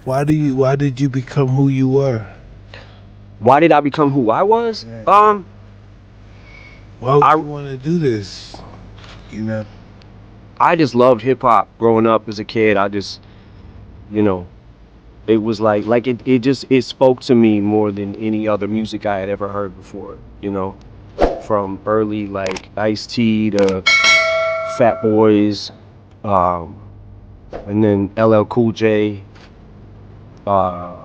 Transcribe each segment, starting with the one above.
Why did you become who you were? Why did I become who I was? Why would I you want to do this? You know. I just loved hip hop growing up as a kid. I just, you know, it was it spoke to me more than any other music I had ever heard before. From early like Ice-T to Fat Boys, um, and then LL Cool J, uh,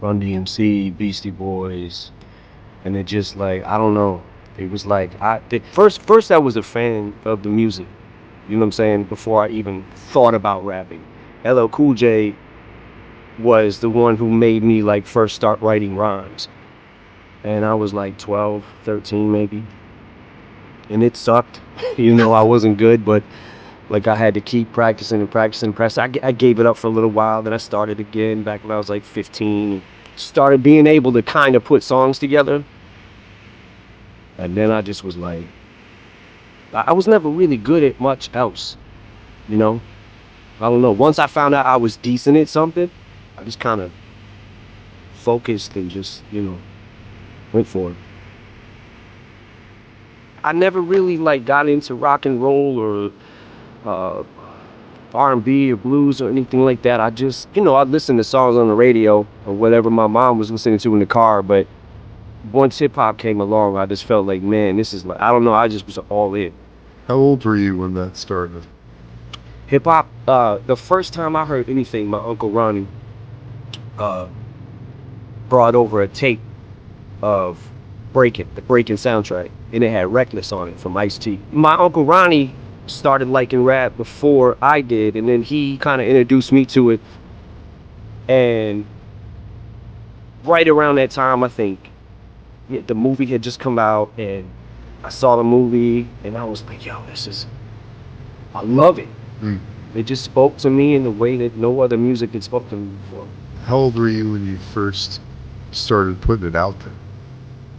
Run DMC, Beastie Boys, and it just like I don't know. It was like first I was a fan of the music. You know what I'm saying? Before I even thought about rapping, LL Cool J was the one who made me like first start writing rhymes, and I was like 12, 13 maybe, and it sucked. I wasn't good, but like I had to keep practicing and practicing and practicing. I gave it up for a little while, then I started again back when I was like 15. Started being able to kind of put songs together, and then I just was like, I was never really good at much else, you know? I don't know. Once I found out I was decent at something, I just kind of focused and just, went for it. I never really like got into rock and roll or uh, R&B or blues or anything like that. I just, I'd listen to songs on the radio or whatever my mom was listening to in the car. But once hip hop came along, I just felt like, man, this is like, I don't know. I just was all in. How old were you when that started? Hip hop, the first time I heard anything, my Uncle Ronnie uh, brought over a tape of the Breaking soundtrack, and it had Reckless on it from Ice-T. My Uncle Ronnie started liking rap before I did, and then he kind of introduced me to it. And right around that time, I think, the movie had just come out, and I saw the movie, and I was like, yo, I love it. Mm. It just spoke to me in a way that no other music had spoken to me before. How old were you when you first started putting it out there?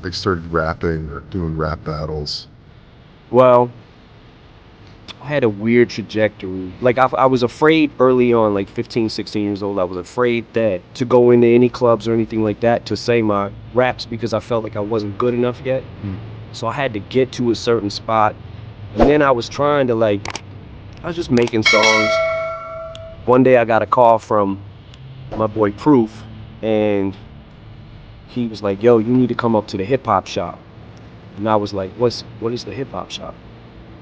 Like started rapping or doing rap battles? Well, I had a weird trajectory. Like I was afraid early on, like 15, 16 years old, I was afraid that to go into any clubs or anything like that to say my raps because I felt like I wasn't good enough yet. Mm. So I had to get to a certain spot. And then I was trying to I was just making songs. One day I got a call from my boy Proof, and he was like, yo, you need to come up to the hip hop shop. And I was like, what is the hip hop shop?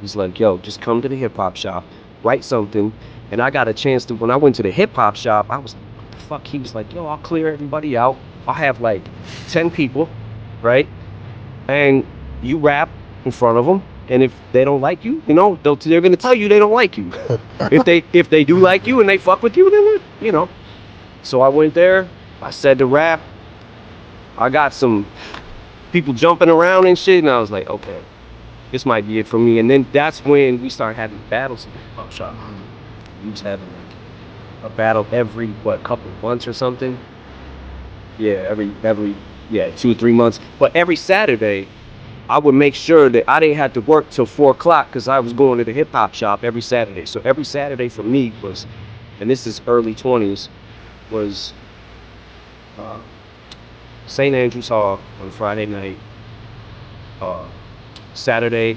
He's like, yo, just come to the hip hop shop, write something. And I got a chance to, when I went to the hip hop shop, I was like, what the fuck? He was like, yo, I'll clear everybody out. I'll have like 10 people, right? And you rap in front of them. And if they don't like you, they're gonna tell you they don't like you. If they do like you and they fuck with you, then. So I went there, I said to rap. I got some people jumping around and shit, and I was like, okay, this might be it for me. And then that's when we started having battles in the hip-hop shop. We was having like a battle every couple of months or something. Yeah, every 2 or 3 months. But every Saturday, I would make sure that I didn't have to work till 4 o'clock because I was going to the hip hop shop every Saturday. So every Saturday for me was, and this is early 20s, was uh, St. Andrew's Hall on Friday night. Saturday,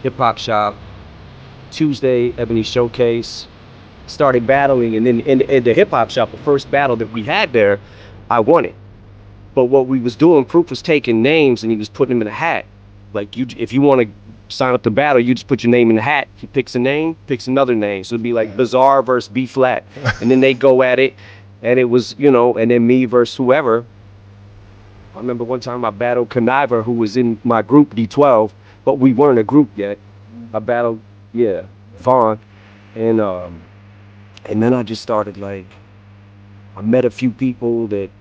hip hop shop. Tuesday, Ebony Showcase. Started battling, and then in the hip hop shop, the first battle that we had there, I won it. But what we was doing, Proof was taking names and he was putting them in a hat. Like if you want to sign up to battle, you just put your name in the hat. He picks a name, picks another name. So it'd be like Bizarre versus B Flat, and then they go at it, and it was and then me versus whoever. I remember one time I battled Conniver, who was in my group D12, but we weren't a group yet. I battled, Vaughn, and then I just started I met a few people that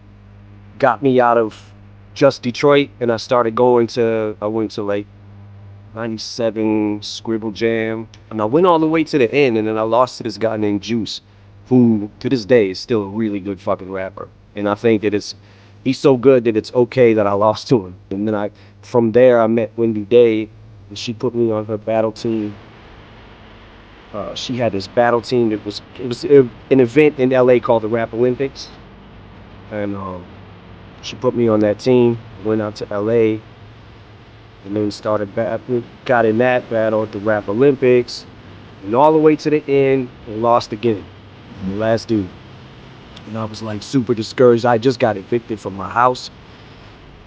got me out of just Detroit, and I went to like 97 Scribble Jam, and I went all the way to the end, and then I lost to this guy named Juice, who to this day is still a really good fucking rapper. And I think that he's so good that it's okay that I lost to him. And then from there I met Wendy Day, and she put me on her battle team. She had this battle team. It was an event in LA called the Rap Olympics, and she put me on that team. Went out to LA, and then got in that battle at the Rap Olympics, and all the way to the end, and lost again. The last dude. And I was like super discouraged. I just got evicted from my house.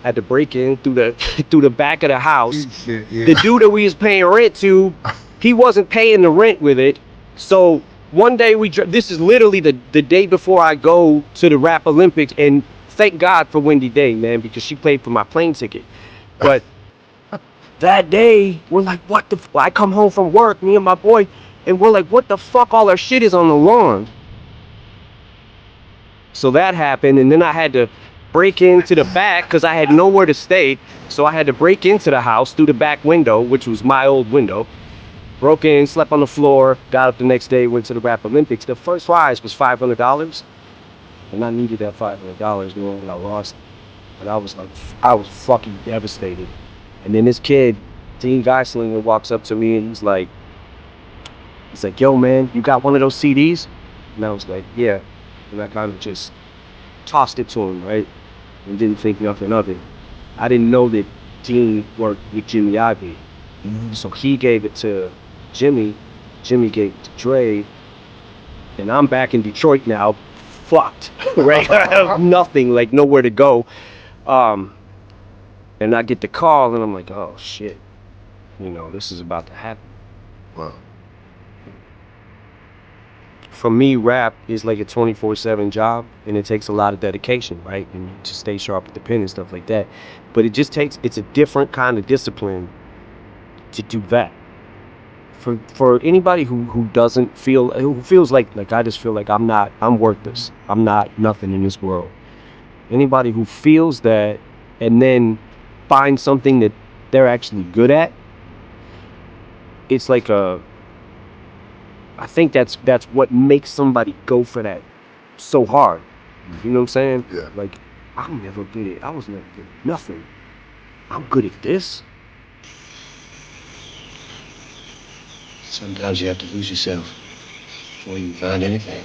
Had to break in through the through the back of the house. The dude that we was paying rent to, he wasn't paying the rent with it. So one day this is literally the day before I go to the Rap Olympics, and thank God for Wendy Day, man, because she paid for my plane ticket. But that day, we're like, what the I come home from work, me and my boy, and we're like, what the fuck, all our shit is on the lawn. So that happened, and then I had to break into the back because I had nowhere to stay. So I had to break into the house through the back window, which was my old window. Broke in, slept on the floor, got up the next day, went to the Rap Olympics. The first prize was $500, and I needed that $500, man, and I lost. But I was fucking devastated. And then this kid, Dean Geislinger, walks up to me and he's like, yo, man, you got one of those CDs? And I was like, yeah. And I kind of just tossed it to him, right? And didn't think nothing of it. I didn't know that Dean worked with Jimmy Ivy. So he gave it to Jimmy. Jimmy gave it to Dre. And I'm back in Detroit now, fucked, right? I have nothing, like nowhere to go. And I get the call and I'm like, oh shit, this is about to happen. Wow. For me, rap is like a 24/7 job, and it takes a lot of dedication, right? And to stay sharp with the pen and stuff like that. But it's a different kind of discipline to do that. For anybody who feels like I just feel like I'm worthless. I'm not nothing in this world. Anybody who feels that and then finds something that they're actually good at, it's like I think that's what makes somebody go for that so hard. You know what I'm saying? Yeah. Like, I was never good at nothing. I'm good at this. Sometimes you have to lose yourself before you find anything.